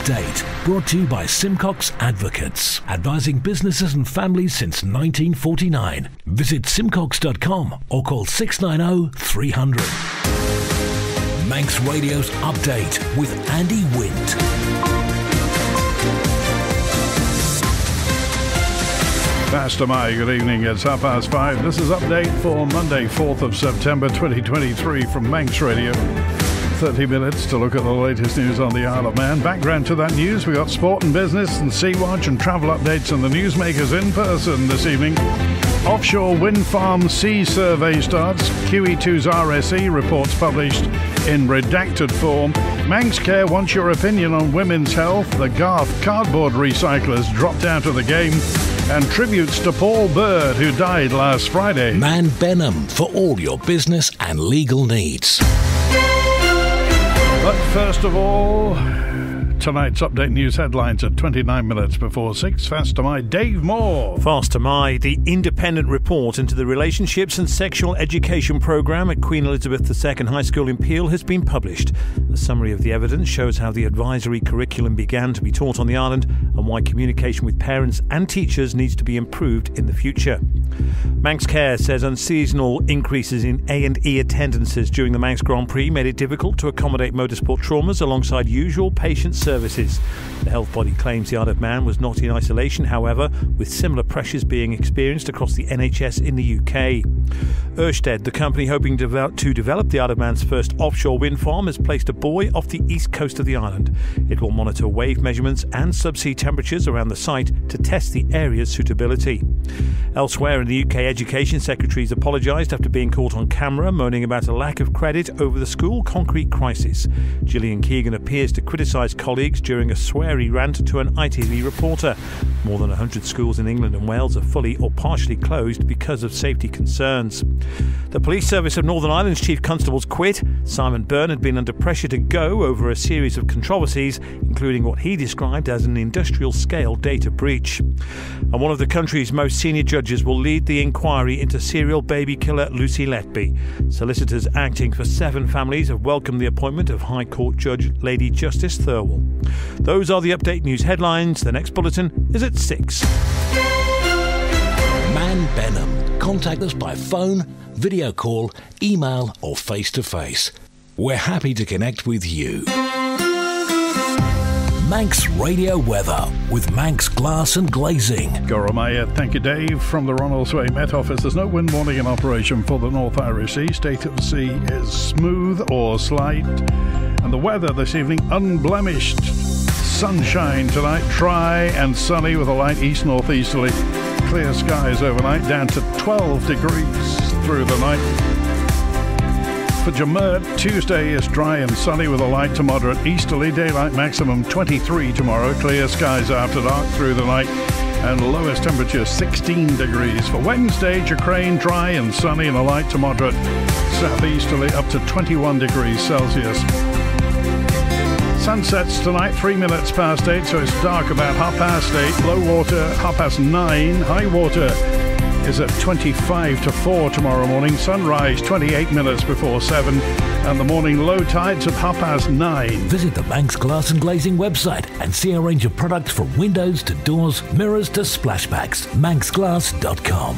Update, brought to you by Simcox Advocates, advising businesses and families since 1949. Visit simcox.com or call 690 300. Manx Radio's Update with Andy Wint. Pastor Mai, good evening. It's 5:30. This is Update for Monday, 4th of September 2023 from Manx Radio. 30 minutes to look at the latest news on the Isle of Man. Background to that news, we got sport and business and Sea-Watch and travel updates and the newsmakers in person this evening. Offshore wind farm sea survey starts. QE2's RSE reports published in redacted form. Manx Care wants your opinion on women's health. The Garth cardboard recyclers dropped out of the game. And tributes to Paul Bird, who died last Friday. Man Benham for all your business and legal needs. But first of all, tonight's Update news headlines at 29 minutes before 6. Fast to my Dave Moore. Fast to my, the independent report into the Relationships and Sexual Education Programme at Queen Elizabeth II High School in Peel has been published. A summary of the evidence shows how the advisory curriculum began to be taught on the island and why communication with parents and teachers needs to be improved in the future. Manx Care says unseasonal increases in A&E attendances during the Manx Grand Prix made it difficult to accommodate motorsport traumas alongside usual patient services. The health body claims the Isle of Man was not in isolation, however, with similar pressures being experienced across the NHS in the UK. Ørsted, the company hoping to develop the Isle of Man's first offshore wind farm, has placed a buoy off the east coast of the island. It will monitor wave measurements and subsea temperatures around the site to test the area's suitability. Elsewhere in the UK, Education Secretaries apologised after being caught on camera moaning about a lack of credit over the school concrete crisis. Gillian Keegan appears to criticise colleagues during a sweary rant to an ITV reporter. More than 100 schools in England and Wales are fully or partially closed because of safety concerns. The Police Service of Northern Ireland's Chief Constables quit. Simon Byrne had been under pressure to go over a series of controversies, including what he described as an industrial-scale data breach. And one of the country's most senior judges will lead the inquiry into serial baby killer Lucy Letby. Solicitors acting for 7 families have welcomed the appointment of High Court Judge Lady Justice Thirlwell. Those are the Update news headlines. The next bulletin is at 6. Man Benham. Contact us by phone, video call, email or face-to-face. We're happy to connect with you. Manx Radio Weather with Manx Glass and Glazing. Goromaya, thank you, Dave. From the Ronaldsway Met Office, there's no wind warning in operation for the North Irish Sea. State of the sea is smooth or slight. And the weather this evening, unblemished. Sunshine tonight, dry and sunny with a light east-northeasterly. Clear skies overnight, down to 12 degrees through the night. For Jamert, Tuesday is dry and sunny with a light to moderate easterly. Daylight maximum 23 tomorrow. Clear skies after dark through the night. And lowest temperature 16 degrees. For Wednesday, Jacrane, dry and sunny and a light to moderate southeasterly up to 21 degrees Celsius. Sunsets tonight, 3 minutes past 8, so it's dark about 8:30. Low water, 9:30. High water is at 25 to 4 tomorrow morning. Sunrise, 28 minutes before 7. And the morning low tides at 9:30. Visit the Manx Glass and Glazing website and see a range of products from windows to doors, mirrors to splashbacks. manxglass.com.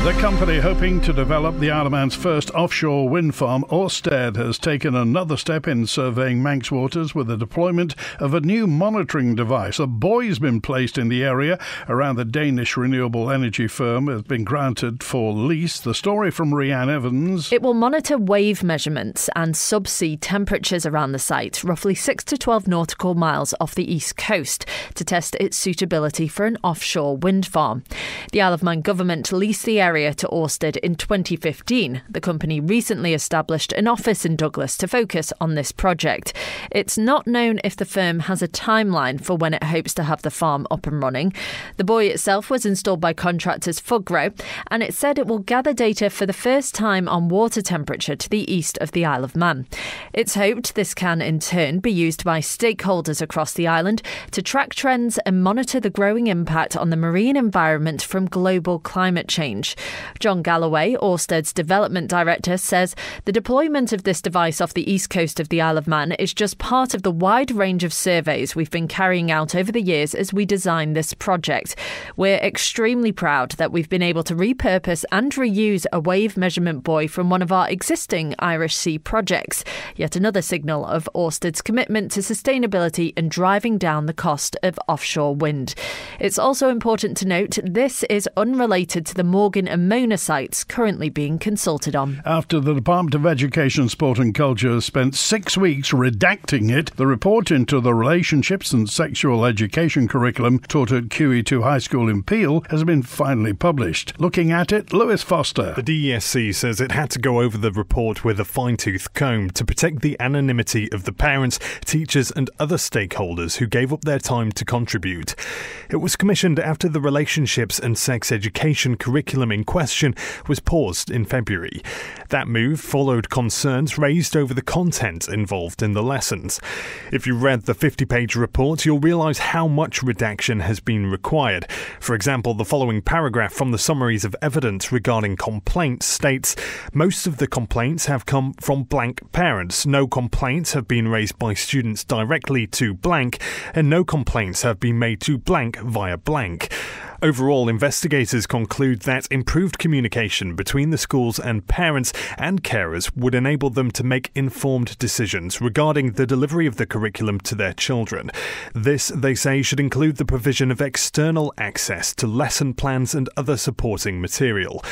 The company hoping to develop the Isle of Man's first offshore wind farm, Ørsted, has taken another step in surveying Manx waters with the deployment of a new monitoring device. A buoy's been placed in the area around the Danish renewable energy firm has been granted for lease. The story from Rhiann Evans. It will monitor wave measurements and subsea temperatures around the site, roughly 6 to 12 nautical miles off the east coast, to test its suitability for an offshore wind farm. The Isle of Man government leased the area to Ørsted in 2015. The company recently established an office in Douglas to focus on this project. It's not known if the firm has a timeline for when it hopes to have the farm up and running. The buoy itself was installed by contractors Fugro, and it said it will gather data for the first time on water temperature to the east of the Isle of Man. It's hoped this can in turn be used by stakeholders across the island to track trends and monitor the growing impact on the marine environment from global climate change. John Galloway, Orsted's development director, says the deployment of this device off the east coast of the Isle of Man is just part of the wide range of surveys we've been carrying out over the years as we design this project. We're extremely proud that we've been able to repurpose and reuse a wave measurement buoy from one of our existing Irish Sea projects. Yet another signal of Orsted's commitment to sustainability and driving down the cost of offshore wind. It's also important to note this is unrelated to the Morgan and Mona sites currently being consulted on. After the Department of Education, Sport and Culture spent 6 weeks redacting it, the report into the relationships and sexual education curriculum taught at QE2 High School in Peel has been finally published. Looking at it, Lewis Foster. The DESC says it had to go over the report with a fine-tooth comb to protect the anonymity of the parents, teachers and other stakeholders who gave up their time to contribute. It was commissioned after the relationships and sex education curriculum in question was paused in February. That move followed concerns raised over the content involved in the lessons. If you read the 50-page report, you'll realise how much redaction has been required. For example, the following paragraph from the summaries of evidence regarding complaints states, most of the complaints have come from blank parents, no complaints have been raised by students directly to blank, and no complaints have been made to blank via blank. Overall, investigators conclude that improved communication between the schools and parents and carers would enable them to make informed decisions regarding the delivery of the curriculum to their children. This, they say, should include the provision of external access to lesson plans and other supporting material.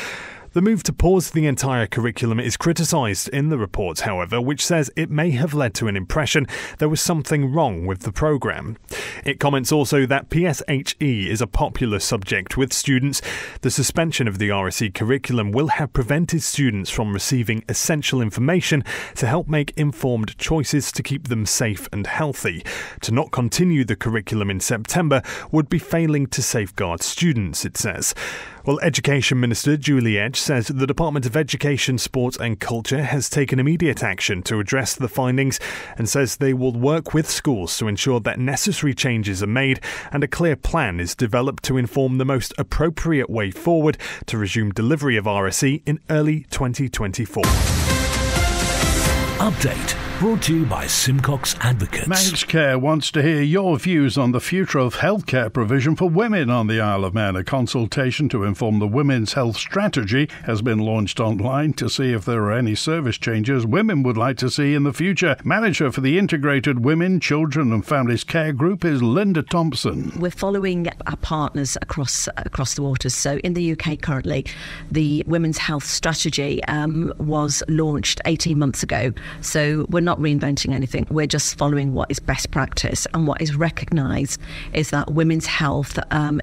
The move to pause the entire curriculum is criticised in the report, however, which says it may have led to an impression there was something wrong with the programme. It comments also that PSHE is a popular subject with students. The suspension of the RSE curriculum will have prevented students from receiving essential information to help make informed choices to keep them safe and healthy. To not continue the curriculum in September would be failing to safeguard students, it says. Well, Education Minister Julie Edge says the Department of Education, Sport and Culture has taken immediate action to address the findings and says they will work with schools to ensure that necessary changes are made and a clear plan is developed to inform the most appropriate way forward to resume delivery of RSE in early 2024. Update brought to you by Simcox Advocates. Manx Care wants to hear your views on the future of healthcare provision for women on the Isle of Man. A consultation to inform the Women's Health Strategy has been launched online to see if there are any service changes women would like to see in the future. Manager for the Integrated Women, Children and Families Care Group is Linda Thompson. We're following our partners across the waters. So in the UK currently, the Women's Health Strategy was launched 18 months ago. So we're not reinventing anything. We're just following what is best practice, and what is recognised is that women's health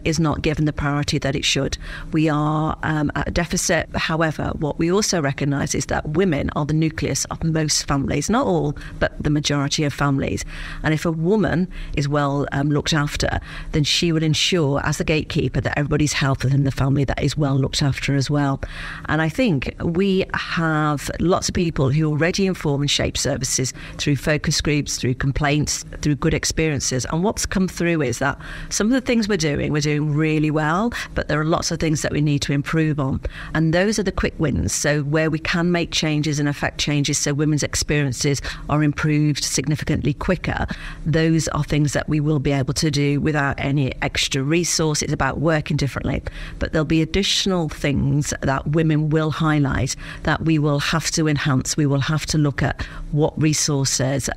is not given the priority that it should. We are at a deficit. However, what we also recognise is that women are the nucleus of most families, not all, but the majority of families. And if a woman is well looked after, then she will ensure, as the gatekeeper, that everybody's health within the family that is well looked after as well. And I think we have lots of people who already inform and shape services through focus groups, through complaints, through good experiences. And what's come through is that some of the things we're doing really well, but there are lots of things that we need to improve on. And those are the quick wins. So where we can make changes and affect changes so women's experiences are improved significantly quicker, those are things that we will be able to do without any extra resource. It's about working differently. But there'll be additional things that women will highlight that we will have to enhance. We will have to look at what resources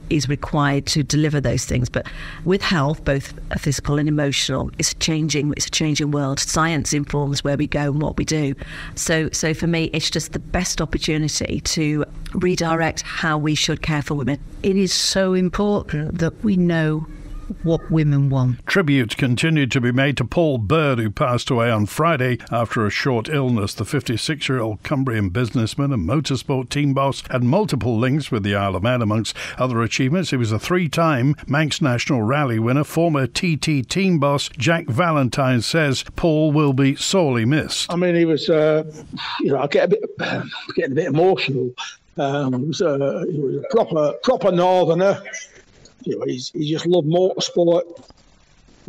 is required to deliver those things. But with health, both physical and emotional, it's a changing world. Science informs where we go and what we do. So for me, it's just the best opportunity to redirect how we should care for women. It is so important that we know what women want. Tributes continued to be made to Paul Bird, who passed away on Friday after a short illness. The 56-year-old Cumbrian businessman and motorsport team boss had multiple links with the Isle of Man. Amongst other achievements, he was a 3-time Manx National Rally winner. Former TT team boss Jack Valentine says Paul will be sorely missed. I mean, he was, I getting a bit emotional. He was a proper northerner. He just loved motorsport,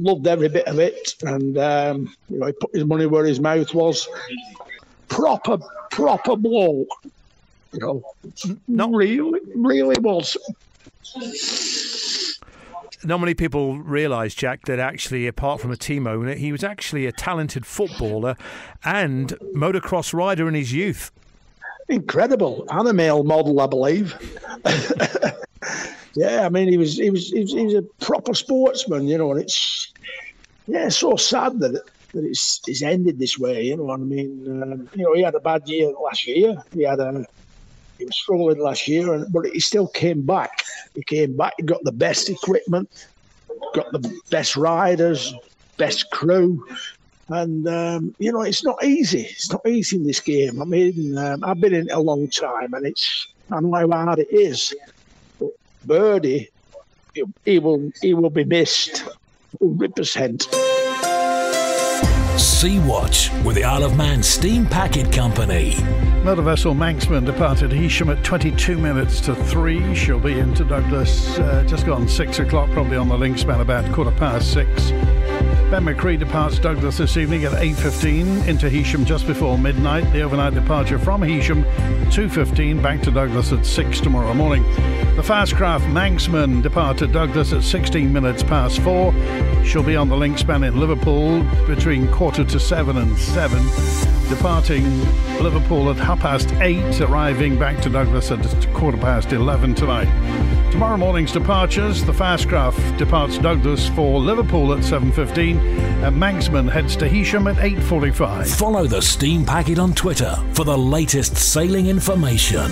loved every bit of it, and he put his money where his mouth was. Proper bloke, Not really was. Not many people realise, Jack, that actually, apart from a team owner, he was actually a talented footballer and motocross rider in his youth. Incredible, and a male model, I believe. Yeah, I mean, he was a proper sportsman, and it's so sad that it's ended this way. You know what I mean? He had a bad year last year. He was struggling last year, but he still came back. He came back. He got the best equipment, got the best riders, best crew, and it's not easy. It's not easy in this game. I mean, I've been in it a long time, and I know how hard it is. But Birdie, he will be missed 100%. Sea Watch with the Isle of Man Steam Packet Company. Motor vessel Manxman departed Heysham at 22 minutes to 3. She'll be into Douglas just gone 6 o'clock, probably on the link span about 6:15. Ben McCree departs Douglas this evening at 8:15 into Heysham just before midnight. The overnight departure from Heysham 2:15 back to Douglas at 6 tomorrow morning. The fast craft Manxman departed Douglas at 16 minutes past 4. She'll be on the link span in Liverpool between 6:45 and 7. Departing Liverpool at 8:30, arriving back to Douglas at 11:15 tonight. Tomorrow morning's departures, the Fastcraft departs Douglas for Liverpool at 7:15 and Manxman heads to Heysham at 8:45. Follow the Steam Packet on Twitter for the latest sailing information.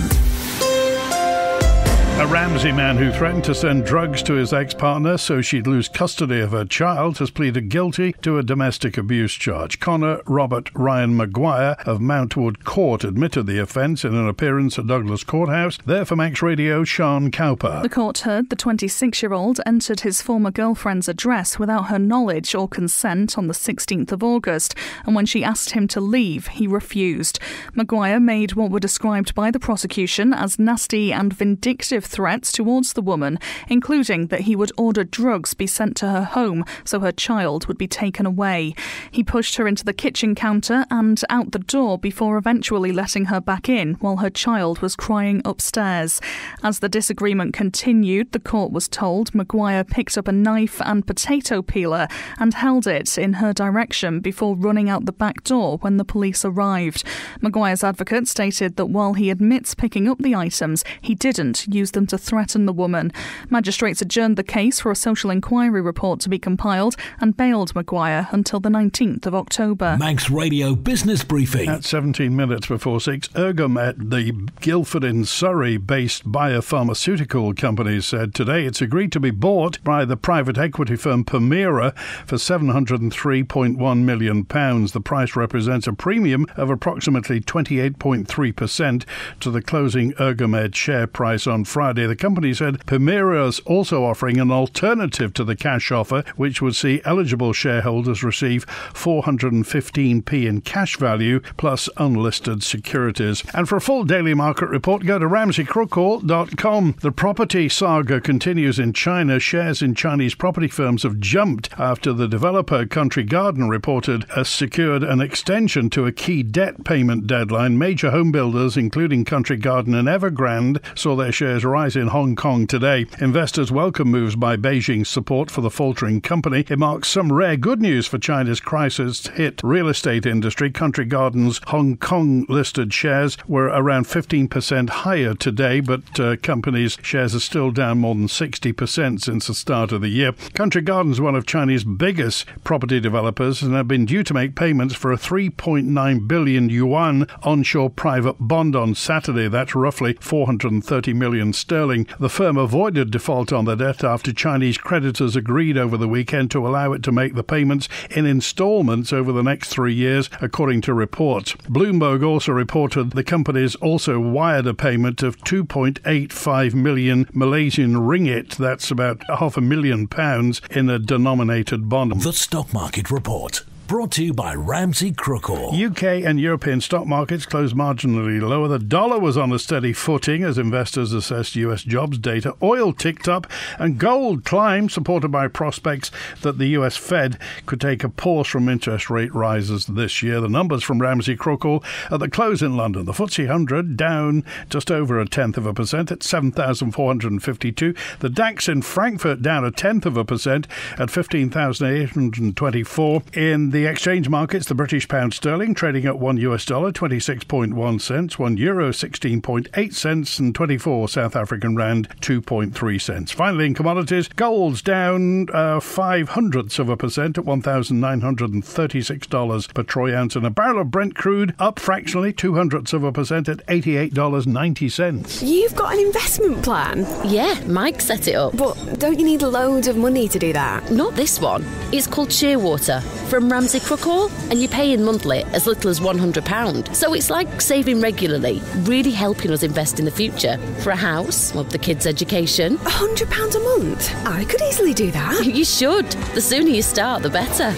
A Ramsey man who threatened to send drugs to his ex-partner so she'd lose custody of her child has pleaded guilty to a domestic abuse charge. Connor Robert Ryan Maguire of Mountwood Court admitted the offence in an appearance at Douglas Courthouse. There for Max Radio, Sean Cowper. The court heard the 26-year-old entered his former girlfriend's address without her knowledge or consent on the 16th of August, and when she asked him to leave, he refused. Maguire made what were described by the prosecution as nasty and vindictive threats towards the woman, including that he would order drugs be sent to her home so her child would be taken away. He pushed her into the kitchen counter and out the door before eventually letting her back in while her child was crying upstairs. As the disagreement continued, the court was told Maguire picked up a knife and potato peeler and held it in her direction before running out the back door when the police arrived. Maguire's advocate stated that while he admits picking up the items, he didn't use them to threaten the woman. Magistrates adjourned the case for a social inquiry report to be compiled and bailed Maguire until the 19th of October. Manx Radio Business Briefing. At 17 minutes before 6, Ergomed, the Guildford in Surrey-based biopharmaceutical company, said today it's agreed to be bought by the private equity firm Permira for £703.1 million. The price represents a premium of approximately 28.3% to the closing Ergomed share price on Friday. The company said Permira is also offering an alternative to the cash offer, which would see eligible shareholders receive 415p in cash value plus unlisted securities. And for a full daily market report, go to ramseycrookall.com. The property saga continues in China. Shares in Chinese property firms have jumped after the developer Country Garden reported has secured an extension to a key debt payment deadline. Major home builders, including Country Garden and Evergrande, saw their shares rise in Hong Kong today. Investors welcome moves by Beijing's support for the faltering company. It marks some rare good news for China's crisis-hit real estate industry. Country Garden's Hong Kong-listed shares were around 15% higher today, but company's shares are still down more than 60% since the start of the year. Country Garden is one of China's biggest property developers and have been due to make payments for a 3.9 billion yuan onshore private bond on Saturday. That's roughly 430 million sterling. The firm avoided default on the debt after Chinese creditors agreed over the weekend to allow it to make the payments in installments over the next 3 years, according to reports. Bloomberg also reported the company's also wired a payment of 2.85 million Malaysian ringgit, that's about £500,000, in a denominated bond. The Stock Market Report. brought to you by Ramsey Crookall. UK and European stock markets closed marginally lower. The dollar was on a steady footing as investors assessed US jobs data. Oil ticked up and gold climbed, supported by prospects that the US Fed could take a pause from interest rate rises this year. The numbers from Ramsey Crookall at the close in London. The FTSE 100 down just over 0.1% at 7,452. The DAX in Frankfurt down 0.1% at 15,824. In the exchange markets, the British pound sterling trading at $1 26.1 cents, €1 16.8 cents, and 24 South African rand 2.3 cents. Finally, in commodities, gold's down 0.05% at $1,936 per troy ounce, and a barrel of Brent crude up fractionally 0.02% at $88.90. You've got an investment plan? Yeah, Mike set it up. But don't you need loads of money to do that? Not this one. It's called Shearwater from Ramsey Crookall, and you pay in monthly as little as £100. So it's like saving regularly, really helping us invest in the future for a house, or the kids' education. £100 a month? I could easily do that. You should. The sooner you start, the better.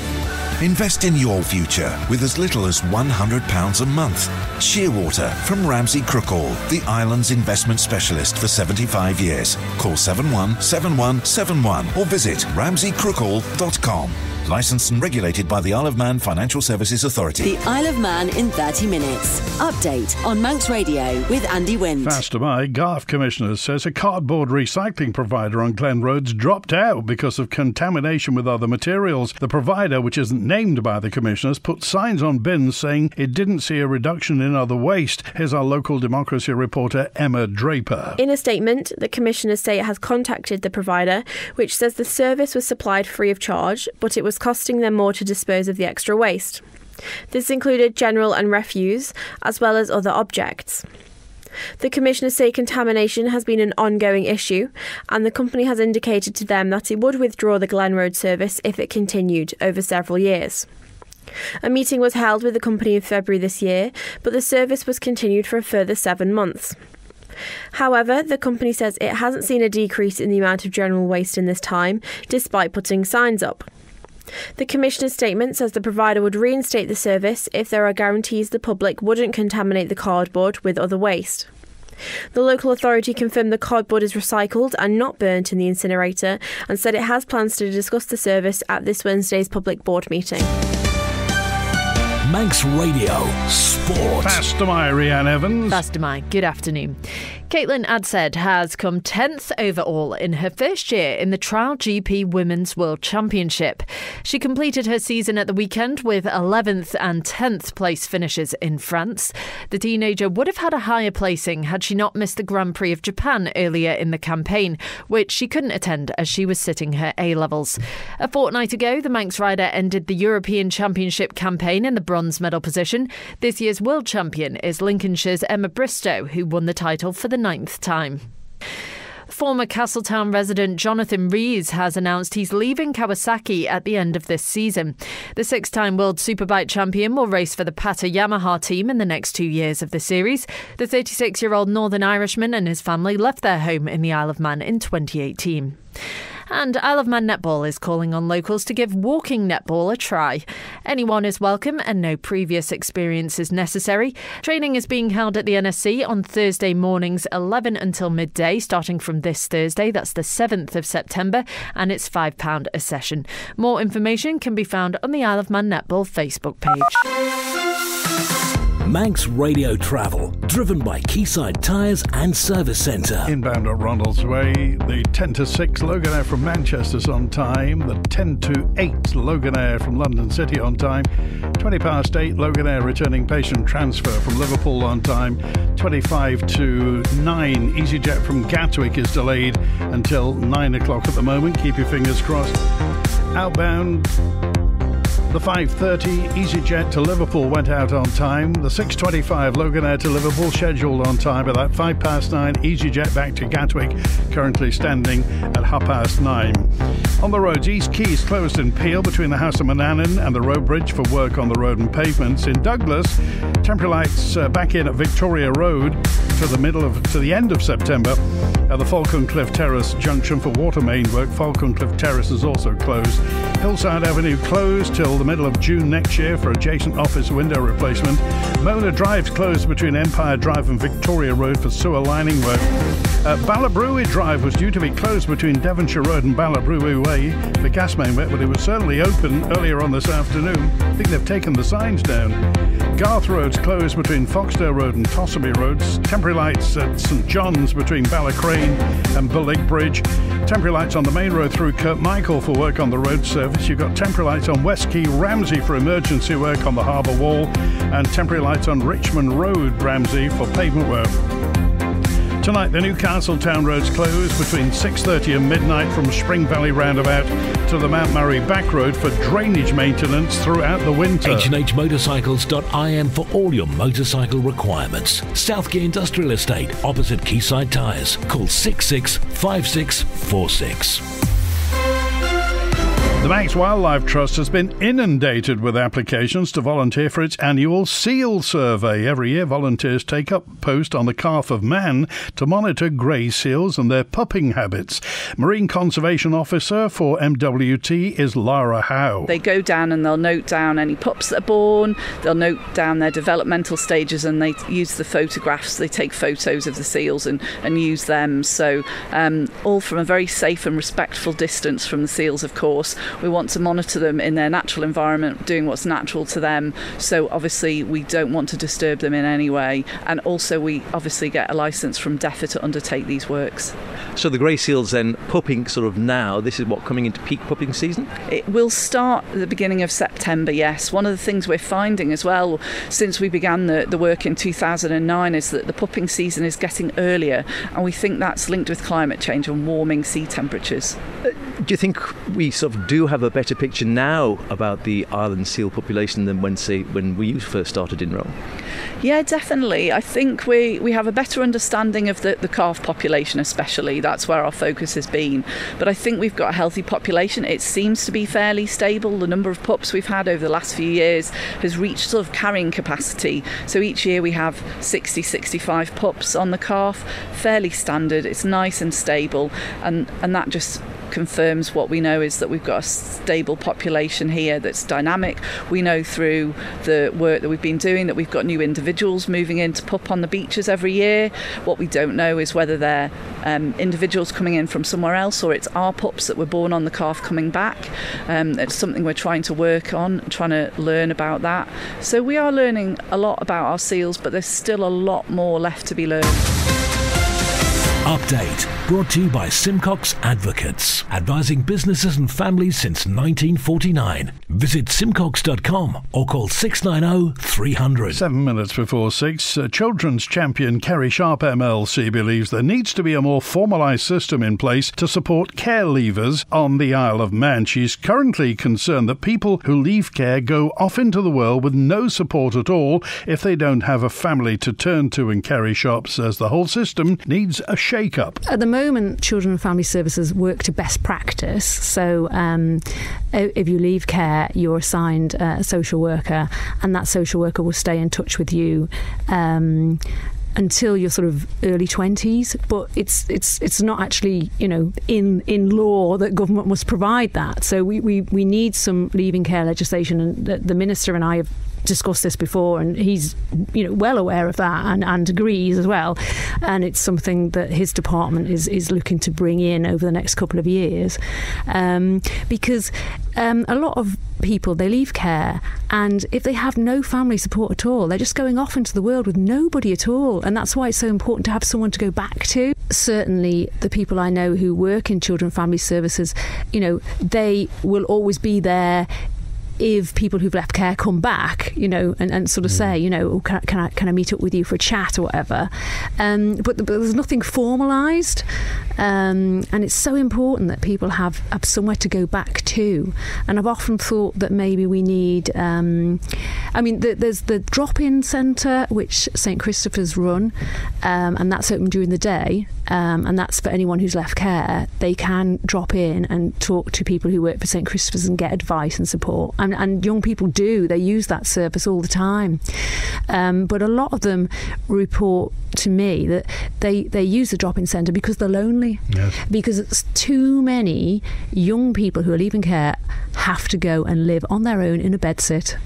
Invest in your future with as little as £100 a month. Shearwater from Ramsey Crookall, the island's investment specialist for 75 years. Call 717171 or visit ramseycrookall.com. Licensed and regulated by the Isle of Man Financial Services Authority. The Isle of Man in 30 minutes. Update on Manx Radio with Andy Wint. Faster by, Garth Commissioners says a cardboard recycling provider on Glen Roads dropped out because of contamination with other materials. The provider, which isn't named by the Commissioners, put signs on bins saying it didn't see a reduction in other waste. Here's our local democracy reporter, Emma Draper. In a statement, the Commissioners say it has contacted the provider, which says the service was supplied free of charge, but it was costing them more to dispose of the extra waste. This included general and refuse, as well as other objects. The Commissioners say contamination has been an ongoing issue, and the company has indicated to them that it would withdraw the Glen Road service if it continued over several years. A meeting was held with the company in February this year, but the service was continued for a further 7 months. However, the company says it hasn't seen a decrease in the amount of general waste in this time, despite putting signs up. The Commissioner's statement says the provider would reinstate the service if there are guarantees the public wouldn't contaminate the cardboard with other waste. The local authority confirmed the cardboard is recycled and not burnt in the incinerator, and said it has plans to discuss the service at this Wednesday's public board meeting. Manx Radio Sport. Faster my, Rhiann Evans. Faster my, good afternoon. Caitlin Adshead has come 10th overall in her first year in the Trial GP Women's World Championship. She completed her season at the weekend with 11th and 10th place finishes in France. The teenager would have had a higher placing had she not missed the Grand Prix of Japan earlier in the campaign, which she couldn't attend as she was sitting her A-levels. A fortnight ago, the Manx rider ended the European Championship campaign in the bronze medal position. This year's world champion is Lincolnshire's Emma Bristow, who won the title for the 9th time. Former Castletown resident Jonathan Rees has announced he's leaving Kawasaki at the end of this season. The 6-time World Superbike champion will race for the Pata Yamaha team in the next 2 years of the series. The 36-year-old Northern Irishman and his family left their home in the Isle of Man in 2018. And Isle of Man Netball is calling on locals to give walking netball a try. Anyone is welcome and no previous experience is necessary. Training is being held at the NSC on Thursday mornings 11 until midday, starting from this Thursday, that's the 7th of September, and it's £5 a session. More information can be found on the Isle of Man Netball Facebook page. Manx Radio Travel, driven by Quayside Tyres and Service Centre. Inbound at Ronald's Way, the 10 to 6 Loganair from Manchester's on time, the 10 to 8 Loganair from London City on time, 20 past 8 Loganair returning patient transfer from Liverpool on time, 25 to 9 EasyJet from Gatwick is delayed until 9 o'clock at the moment. Keep your fingers crossed. Outbound, the 5:30 EasyJet to Liverpool went out on time. The 6:25 Loganair to Liverpool scheduled on time, but that 9 EasyJet back to Gatwick currently standing at 9:30. On the roads, East Quay is closed in Peel between the House of Manannan and the road bridge for work on the road and pavements. In Douglas, temporary lights back in at Victoria Road to the end of September at the Falconcliffe Terrace junction for water main work. Falconcliffe Terrace is also closed. Hillside Avenue closed till the middle of June next year for adjacent office window replacement. Mona Drive's closed between Empire Drive and Victoria Road for sewer lining work. Ballabrewy Drive was due to be closed between Devonshire Road and Ballabrewy Way for gas main work, but it was certainly open earlier on this afternoon. I think they've taken the signs down. Garth Road's closed between Foxdale Road and Tossaby Roads. Temporary lights at St John's between Ballacrane and Bullick Bridge. Temporary lights on the main road through Kirkmichael for work on the road surface. You've got temporary lights on West Quay Ramsey for emergency work on the harbour wall, and temporary lights on Richmond Road Ramsey for pavement work. Tonight, the Newcastle Town Road's closed between 6:30 and midnight from Spring Valley Roundabout to the Mount Murray Back Road for drainage maintenance throughout the winter. H&Hmotorcycles.im for all your motorcycle requirements. Southgate Industrial Estate, opposite Quayside Tyres. Call 665646. The Manx Wildlife Trust has been inundated with applications to volunteer for its annual seal survey. Every year, volunteers take up post on the Calf of Man to monitor grey seals and their pupping habits. Marine Conservation Officer for MWT is Lara Howe. They go down and they'll note down any pups that are born, they'll note down their developmental stages, and they use the photographs. They take photos of the seals and use them. So all from a very safe and respectful distance from the seals, of course. We want to monitor them in their natural environment, doing what's natural to them. So obviously we don't want to disturb them in any way. And also we obviously get a licence from DEFA to undertake these works. So the grey seals then pupping sort of now, this is what, coming into peak pupping season? It will start at the beginning of September, yes. One of the things we're finding as well, since we began the work in 2009, is that the pupping season is getting earlier, and we think that's linked with climate change and warming sea temperatures. Do you think we sort of do have a better picture now about the island seal population than when we first started in Rome? Yeah, definitely. I think we have a better understanding of the calf population especially. That's where our focus has been. But I think we've got a healthy population. It seems to be fairly stable. The number of pups we've had over the last few years has reached sort of carrying capacity. So each year we have 60, 65 pups on the calf. Fairly standard. It's nice and stable. And that just confirms what we know, is that we've got a stable population here that's dynamic. We know through the work that we've been doing that we've got new individuals moving in to pup on the beaches every year. What we don't know is whether they're individuals coming in from somewhere else, or it's our pups that were born on the calf coming back. It's something we're trying to work on, trying to learn about that. So we are learning a lot about our seals, but there's still a lot more left to be learned. Update brought to you by Simcox Advocates, advising businesses and families since 1949. Visit simcox.com or call 690 300. 7 minutes before 6. Children's champion Kerry Sharp MLC believes there needs to be a more formalised system in place to support care leavers on the Isle of Man. She's currently concerned that people who leave care go off into the world with no support at all if they don't have a family to turn to, and Kerry Sharp says the whole system needs a shake-up. At the moment, Children and Family Services work to best practice. So if you leave care, you're assigned a social worker, and that social worker will stay in touch with you until your sort of early 20s. But it's not actually, in law that government must provide that. So we need some leaving care legislation, and the Minister and I have discussed this before, and he's well aware of that and agrees as well, and it's something that his department is looking to bring in over the next couple of years, because a lot of people, they leave care, and if they have no family support at all, they're just going off into the world with nobody at all, and that's why it's so important to have someone to go back to. Certainly the people I know who work in Children and Family Services, they will always be there if people who've left care come back, and sort of say, can I meet up with you for a chat or whatever. But there's nothing formalised, and it's so important that people have somewhere to go back to. And I've often thought that maybe we need, there's the drop-in centre which St Christopher's run, and that's open during the day, and that's for anyone who's left care. They can drop in and talk to people who work for St Christopher's and get advice and support. and young people do. They use that service all the time. But a lot of them report to me that they use the drop-in centre because they're lonely. Yes. Because it's too many young people who are leaving care have to go and live on their own in a bedsit,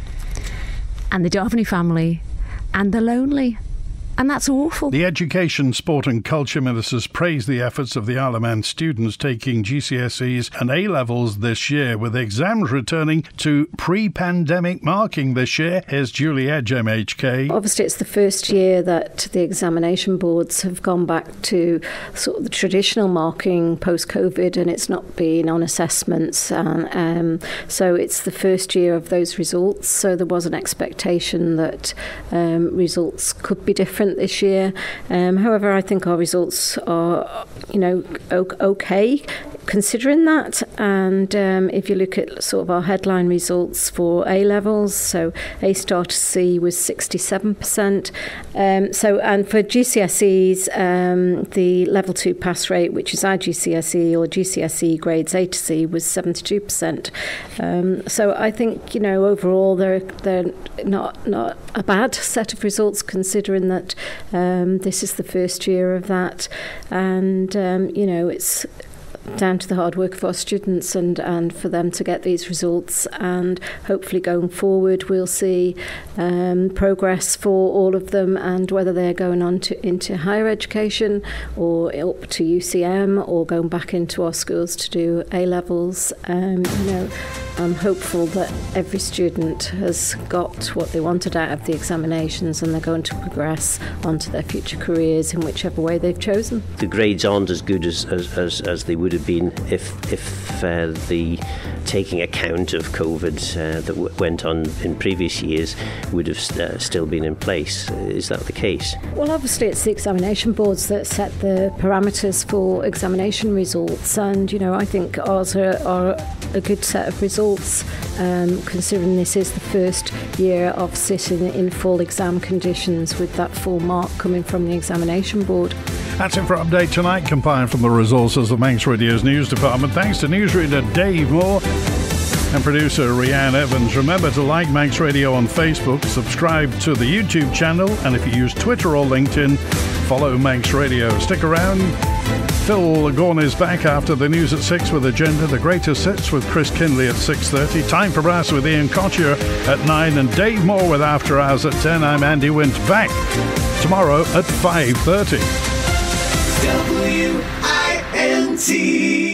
and they don't have any family, and they're lonely. And that's awful. The Education, Sport and Culture Ministers praised the efforts of the Isle of Man students taking GCSEs and A-levels this year, with exams returning to pre-pandemic marking this year. Here's Julie Edge, MHK. Obviously, it's the first year that the examination boards have gone back to sort of the traditional marking post-COVID, and it's not been on assessments. So it's the first year of those results. So there was an expectation that results could be different this year. However, I think our results are, okay considering that. And if you look at sort of our headline results for A levels, so A star to C was 67%. And for GCSEs, the level 2 pass rate, which is IGCSE or GCSE grades A to C, was 72%. So I think overall they're not a bad set of results, considering that this is the first year of that, and it's down to the hard work of our students and for them to get these results. And hopefully going forward we'll see progress for all of them, and whether they're going on into higher education or up to UCM or going back into our schools to do A-levels. I'm hopeful that every student has got what they wanted out of the examinations, and they're going to progress onto their future careers in whichever way they've chosen. The grades aren't as good as they would have been if the taking account of COVID that went on in previous years would have still been in place. Is that the case? Well, obviously it's the examination boards that set the parameters for examination results, and I think ours are a good set of results, considering this is the first year of sitting in full exam conditions with that full mark coming from the examination board. That's it for Update Tonight, compiled from the resources of Manx Radio's news department. Thanks to newsreader Dave Moore and producer Rhiann Evans. Remember to like Manx Radio on Facebook, subscribe to the YouTube channel, and if you use Twitter or LinkedIn, follow Manx Radio. Stick around. Phil Gorn is back after the news at 6 with Agenda. The Greatest Hits with Chris Kinley at 6:30. Time for Brass with Ian Cottier at 9, and Dave Moore with After Hours at 10. I'm Andy Wint, back tomorrow at 5:30. WINT